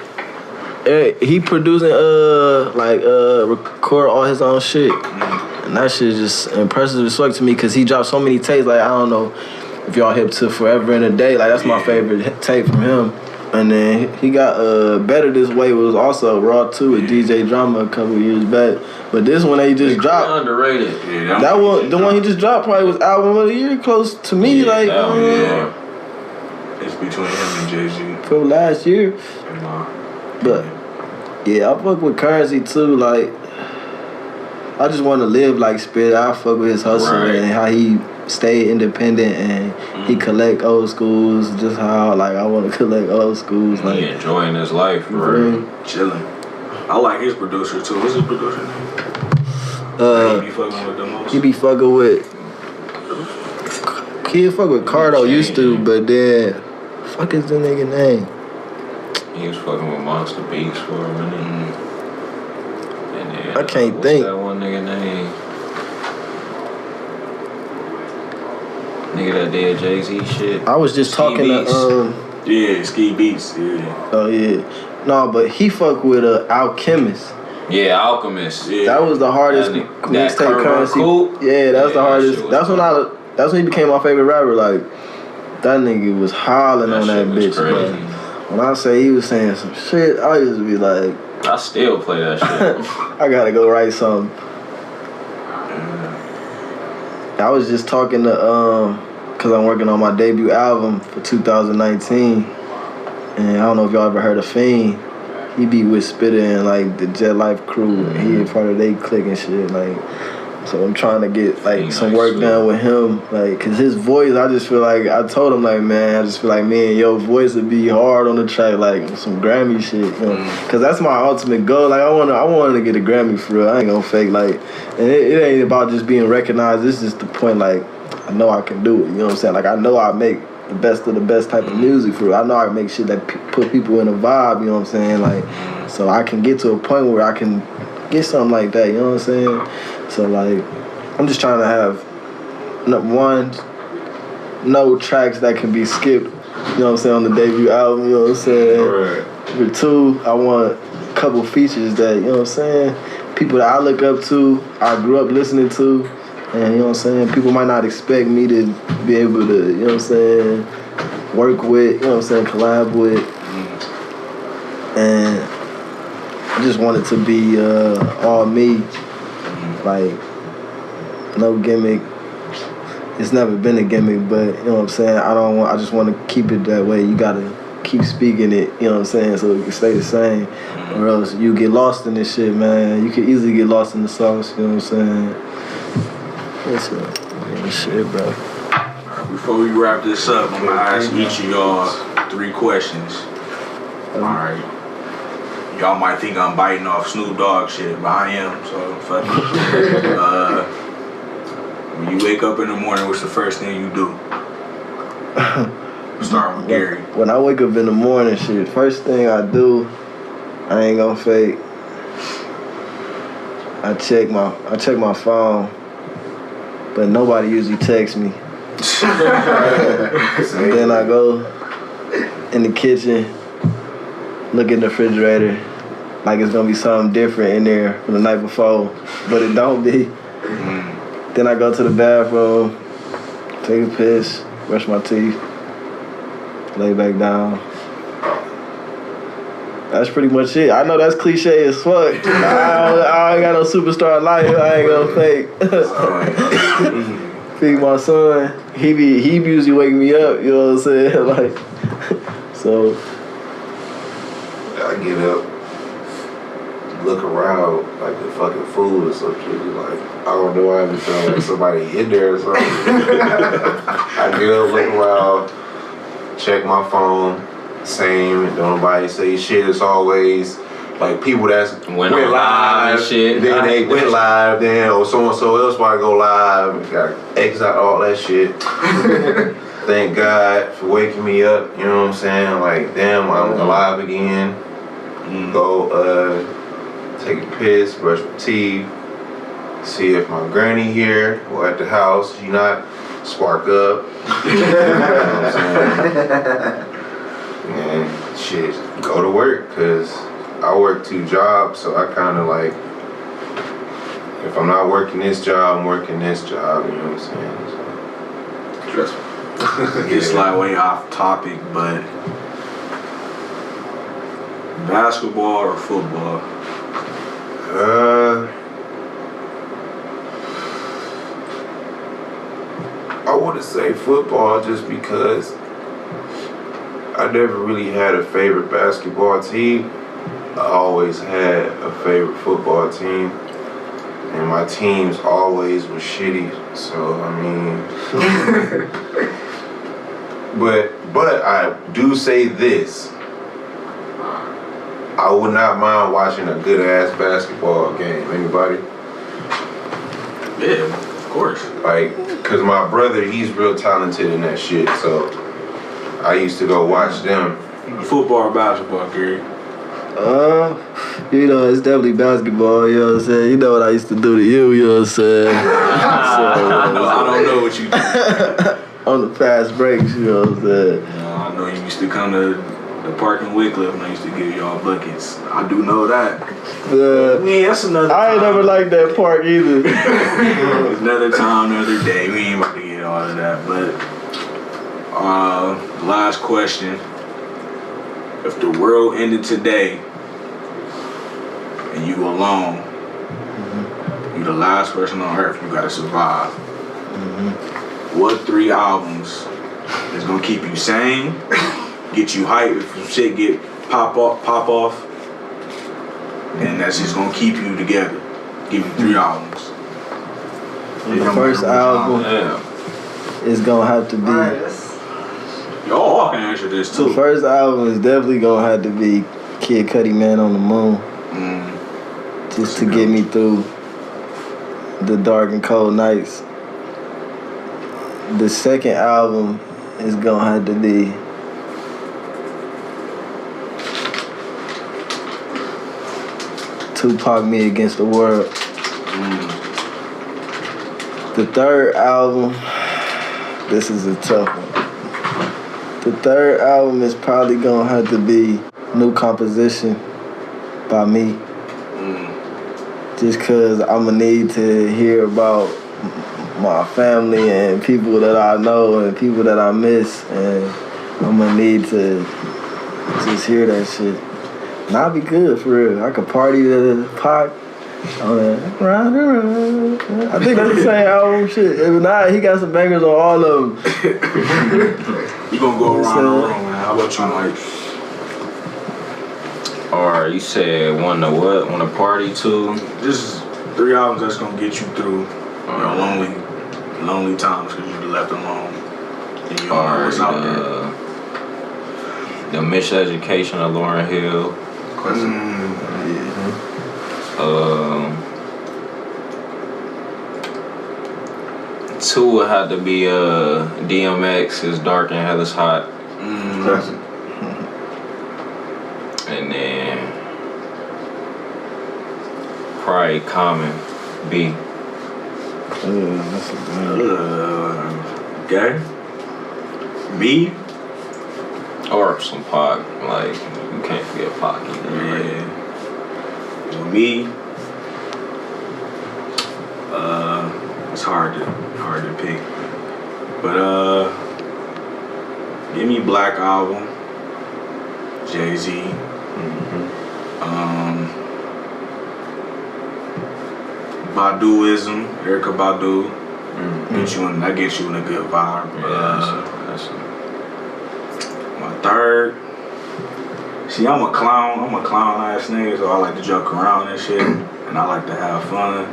He producing record all his own shit. And that shit is just impressive as fuck to me because he dropped so many tapes. Like I don't know if y'all hip to Forever and a Day. Like that's my favorite tape from him. And then he got Better This Way was also raw too with DJ Drama a couple years back. But this one they just dropped. Underrated. Yeah, that one, the one he just dropped probably was album of the year, close to me. It's between him and Jay-Z. From last year. But yeah, I fuck with Currency too. Like I just want to live like Spirit. I fuck with his hustle and how he stayed independent and he collect old schools. Just how like I want to collect old schools. Like he enjoying his life, right? Chilling. I like his producer too. What's his producer name? He be fucking with the most. He be fucking with. He fuck with Cardo used to, but then fuck is the nigga name? He was fucking with Monster Beats for a minute. And then, I can't think. What's that one nigga name? Nigga that did Jay-Z shit. I was just talking to yeah, Ski Beats. Yeah. Oh yeah. No, but he fuck with Alchemist. Yeah, Alchemist. Yeah. That was the hardest mixtape currency. Yeah, that was the hardest. That's when he became my favorite rapper. Like that nigga was hollering on that bitch. Bro. When I say he was saying some shit, I used to be like, I still play that shit. I gotta go write something. I was just talking to cause I'm working on my debut album for 2019, and I don't know if y'all ever heard of Fiend. He be with Spitter and like the Jet Life crew. He a part of they clique and shit. Like, so I'm trying to get like some work done with him. Like, cause his voice, I just feel like I told him like, man, I just feel like me and your voice would be hard on the track, like some Grammy shit. You know? Cause that's my ultimate goal. Like I wanted to get a Grammy for real. I ain't gonna fake like, and it ain't about just being recognized. This is the point. Like, I know I can do it. You know what I'm saying? Like I know I make the best of the best type of music for real. I know I can make shit that put people in a vibe. You know what I'm saying? Like, so I can get to a point where I can get something like that. You know what I'm saying? So like, I'm just trying to have no tracks that can be skipped. You know what I'm saying, on the debut album. You know what I'm saying? Right. For two, I want a couple features that, you know what I'm saying, people that I look up to, I grew up listening to, and you know what I'm saying, people might not expect me to be able to, you know what I'm saying, work with, you know what I'm saying, collab with, and I just want it to be all me, like no gimmick. It's never been a gimmick, but you know what I'm saying, I just want to keep it that way. You gotta keep speaking it, you know what I'm saying, so it can stay the same, or else you get lost in this shit, man. You can easily get lost in the sauce, you know what I'm saying. That's shit, bro. Alright, before we wrap this up, I'm gonna ask each of y'all 3 questions. Alright. Y'all might think I'm biting off Snoop Dogg shit, but I am, so fuck it. When you wake up in the morning, what's the first thing you do? Starting with Gary. When I wake up in the morning, shit, first thing I do, I ain't gonna fake. I check my phone, but nobody usually texts me. Then I go in the kitchen, look in the refrigerator, like it's gonna be something different in there from the night before, but it don't be. Then I go to the bathroom, take a piss, brush my teeth, lay back down. That's pretty much it. I know that's cliche as fuck. I ain't got no superstar life. I ain't gonna fake. Feed my son. He usually wake me up. You know what I'm saying? Like, so. I get up, look around like the fucking fool or some shit. Like, I don't know why I feel like somebody in there or something. I get up, look around, check my phone. Same, don't nobody say shit. It's always like people that's went live and shit. Then they went live, then or so and so else might go live. Got X out all that shit. Thank God for waking me up. You know what I'm saying? Like, damn, I'm alive again. Go take a piss, brush my teeth, see if my granny here or at the house. She not, spark up. You know what I'm saying? And shit, go to work, cause I work 2 jobs, so I kind of like, if I'm not working this job, I'm working this job, you know what I'm saying? So. It's like way off topic, but basketball or football? I would say football just because I never really had a favorite basketball team. I always had a favorite football team. and my teams always was shitty. So I mean, but I do say this. I would not mind watching a good ass basketball game. Anybody? Yeah, of course. Like, cause my brother, he's real talented in that shit. So I used to go watch them. Football or basketball, Gary? You know, it's definitely basketball, you know what I'm saying? You know what I used to do to you, you know what I'm saying? I don't know what you do. On the fast breaks, you know what I'm saying? I know you used to come to the park in Wycliffe and I used to give y'all buckets. I do know that. Yeah, that's another time. I ain't never liked that park either. It's another time, another day. We ain't about to get all of that. But last question. If the world ended today and you alone, you the last person on earth, you gotta survive. What 3 albums is gonna keep you sane, get you hyped if some shit get pop off, and that's just gonna keep you together? Give you 3 albums. The first album is gonna have to be. Y'all can answer this too. The first album is definitely gonna have to be Kid Cudi, Man on the Moon. Just to get me through the dark and cold nights. The second album is gonna have to be Tupac, Me Against the World. The third album, this is a tough one. The third album is probably gonna have to be New Composition by me. Just cause I'ma need to hear about my family and people that I know and people that I miss, and I'ma need to just hear that shit. And I'll be good for real. I could party to the Pac. Round and round. I think that's the same album shit. If not, he got some bangers on all of them. You gonna go around the room, man. How about you, Mike? Or you said one to what? Want to party to? Just 3 albums that's gonna get you through your lonely times because you left alone and you don't know what's out there. The Miseducation of Lauryn Hill. Two would have to be DMX, It's Dark and Hell is Hot. And then probably Common, B. Okay. B. Or some Pac. Like, you can't forget Pac either. Yeah. Well, me. It's hard to pick. But give me Black Album. Jay-Z. Baduism, Erykah Badu. That gets you in a good vibe. That's my third. See, I'm a clown ass nigga, so I like to joke around and shit, and I like to have fun,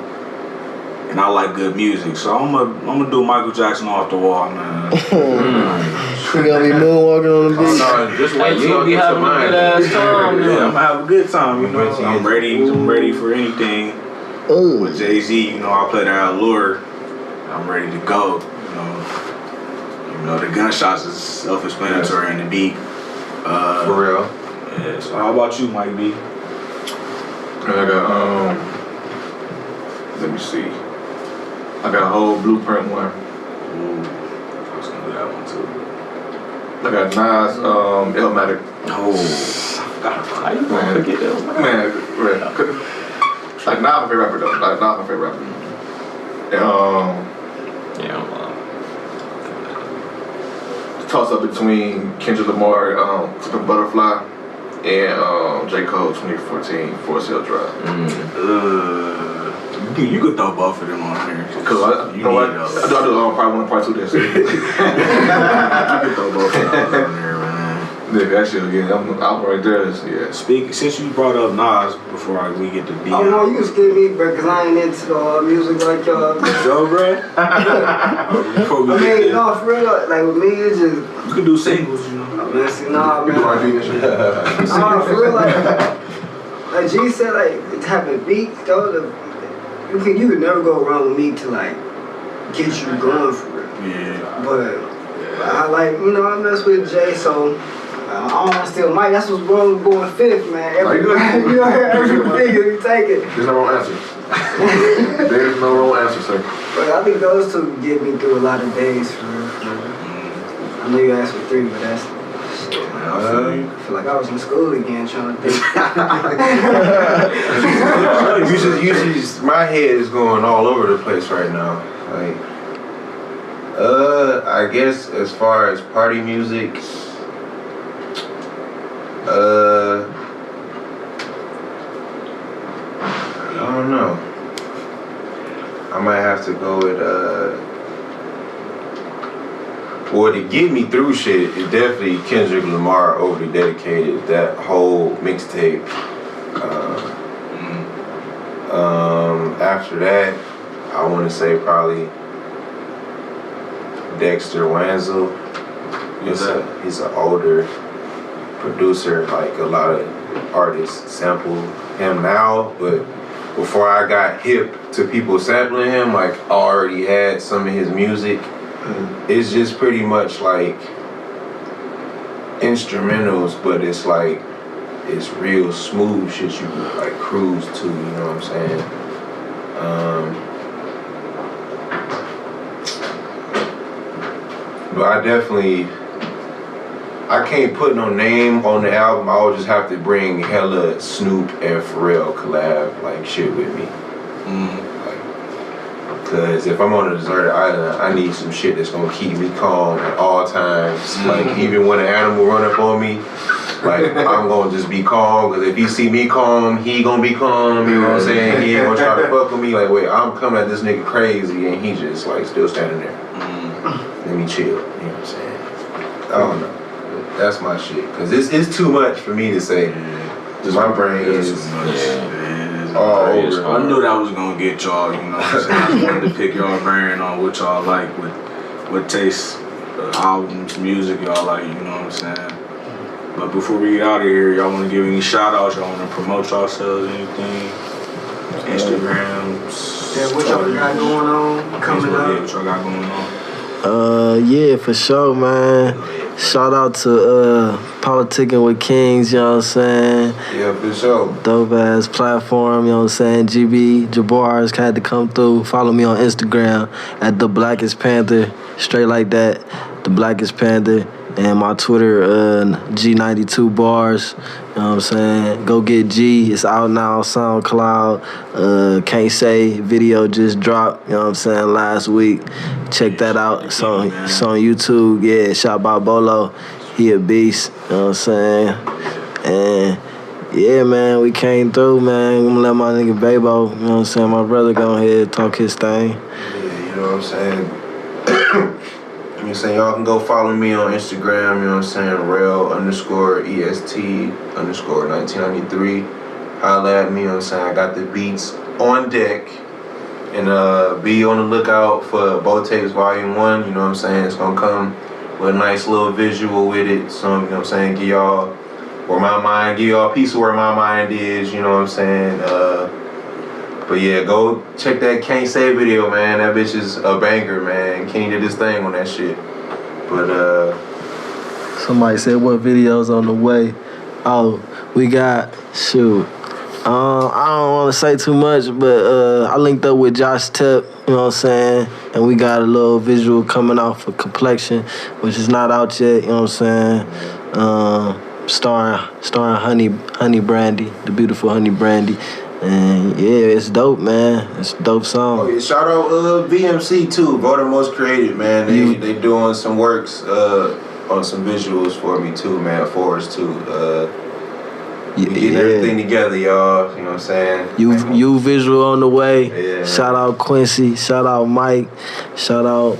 and I like good music. So I'm gonna do Michael Jackson Off the Wall, man. You gonna be moonwalking on the beach? No, just wait till you be having a good ass time. Yeah, I'm gonna have a good time. You know, I'm ready for anything. With Jay-Z, you know, I play the Allure. I'm ready to go. You know, the gunshots is self-explanatory in the beat. For real. Yeah. So how about you, Mike B? I got let me see. I got a whole Blueprint one. Ooh, I was gonna do that one too. I got Nas, Illmatic. Oh, How you gonna forget that? Man, right. Like Nas my favorite rapper though. Like Nas my favorite rapper. And toss up between Kendrick Lamar, Flippin' Butterfly, and J. Cole 2014 Forest Hill Drive. You could throw both of them on here. Cause I do probably 1 and part 2 this. You could throw both of them on there, man. nigga, that shit again. I'm right there. Yeah. Since you brought up Nas before we get to D. Oh no, you can skip me, bro, cause I ain't into music like y'all. So, bro. Before we I get mean, there, no, for real, like with me, it's just. you can do singles, you know. Listen, nah, man. People might be shit. Nah, for real, like G said, like the type of beats, though, you could never go wrong with me to like get you going for real. Yeah. But I like, I mess with Jay, so I don't want to steal Mike. That's what's wrong with going fifth, man. Every figure you take it. There's no wrong answer. There's no wrong answer, sir. But I think those two get me through a lot of days, for real. I know you asked for 3, but that's shit. I feel like I was in school again trying to think. Usually, my head is going all over the place right now. Like, I guess as far as party music, I don't know. I might have to go with well, to get me through shit, it's definitely Kendrick Lamar Overly Dedicated. That whole mixtape. After that, I want to say probably Dexter Wanzel. He's an older producer. Like a lot of artists sample him now, but before I got hip to people sampling him, like I already had some of his music. It's just pretty much like instrumentals, but it's like it's real smooth shit you can like cruise to, you know what I'm saying? But I can't put no name on the album. I would just have to bring hella Snoop and Pharrell collab like shit with me. Cause if I'm on a deserted island, I need some shit that's gonna keep me calm at all times. Like even when an animal run up on me, like I'm gonna just be calm. Cause if he see me calm, he gonna be calm. You know what I'm saying? He ain't gonna try to fuck with me. Like wait, I'm coming at this nigga crazy, and he just like still standing there. Let me chill. You know what I'm saying? I don't know. That's my shit. Cause it's too much for me to say. Just my brain is. I knew that was gonna get y'all, you know what I'm saying? I just wanted to pick y'all brain on what y'all like, what tastes, albums, music y'all like, you know what I'm saying? But before we get out of here, y'all wanna give any shout outs, y'all wanna promote yourselves, anything? Instagrams. Yeah, what y'all got going on? Coming up? Yeah, what y'all got going on? Yeah, for sure, man. Shout out to PolitikinWithKings, you know what I'm saying? Yeah, for sure. Dope ass platform, you know what I'm saying? GB, Jabars had to come through. Follow me on Instagram at The Blackest Panther. Straight like that, The Blackest Panther. And my Twitter, G92 Bars. You know what I'm saying? Go get G. It's out now, SoundCloud. Can't Say video just dropped, you know what I'm saying, last week. Check that out. It's on YouTube. Yeah, shot by Bolo. He a beast, you know what I'm saying? And yeah, man, we came through, man. I'm gonna let my nigga Babo, you know what I'm saying? My brother go ahead, talk his thing. Yeah, you know what I'm saying? You know what I'm saying? Y'all can go follow me on Instagram, you know what I'm saying? Rel_EST_1993. Holla at me, you know what I'm saying? I got the beats on deck. And be on the lookout for Bo Tapes Volume 1, you know what I'm saying? It's gonna come with a nice little visual with it. So, you know what I'm saying? Give y'all a piece of where my mind is, you know what I'm saying? But yeah, go check that Can't Say video, man. That bitch is a banger, man. Kenny did his thing on that shit. But Somebody said what videos on the way? Oh, we got, shoot. I don't want to say too much, but I linked up with Josh Tep, you know what I'm saying? And we got a little visual coming out for Complexion, which is not out yet, you know what I'm saying? Starring Honey Brandy, the beautiful Honey Brandy. And yeah, it's dope, man. It's a dope song. Oh, yeah, shout out VMC too, Voter Most Creative, man. They doing some works on some visuals for me too, man. Forrest too. We getting everything together, y'all. You know what I'm saying? You visual on the way. Yeah. Shout out Quincy. Shout out Mike. Shout out.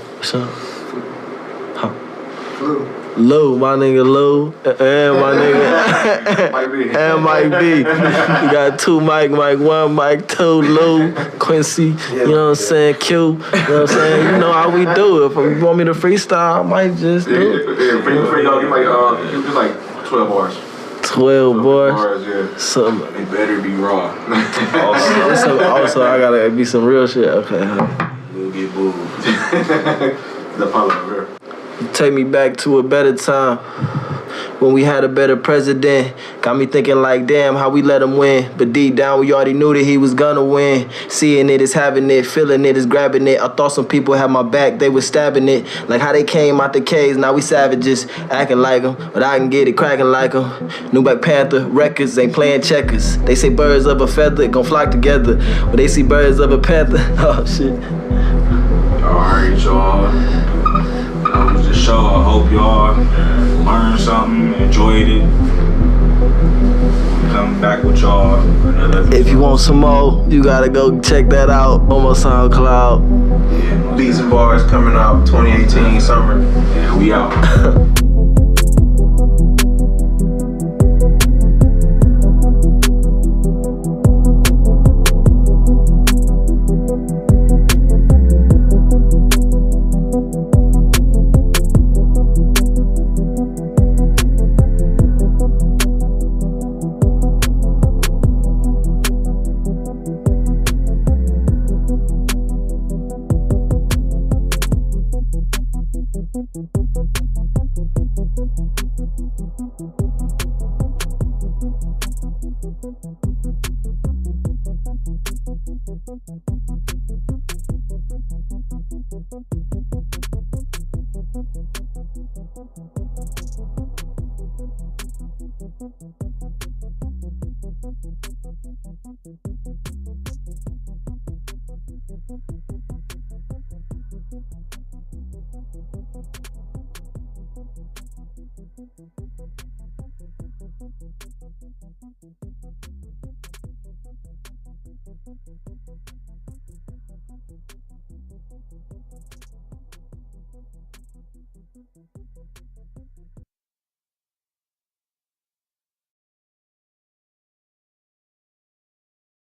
Flu. Lou, my nigga Lou, and my nigga and Mike B. You got 2 Mike 1, Mike 2, Lou, Quincy, you know what I'm saying, Q, you know what I'm saying, you know how we do it. If you want me to freestyle, I might just do it. Yeah, free dog, you like 12 bars. 12 bars. Yeah. Some, It better be raw. also, I gotta be some real shit. Okay. We'll get booed. The pilot over here. Take me back to a better time when we had a better president. Got me thinking like, damn, how we let him win. But deep down, we already knew that he was gonna win. Seeing it is having it, feeling it is grabbing it. I thought some people had my back, they was stabbing it. Like how they came out the caves, now we savages, acting like them. But I can get it cracking like them. New Black Panther records ain't playing checkers. They say birds of a feather gon' flock together. But they see birds of a panther, oh shit. Alright, y'all. That was the show. I hope y'all learned something, enjoyed it. Come back with y'all for another episode. If you want some more, you gotta go check that out on my SoundCloud. Yeah, Beats and Bars coming out 2018 summer. yeah, we out.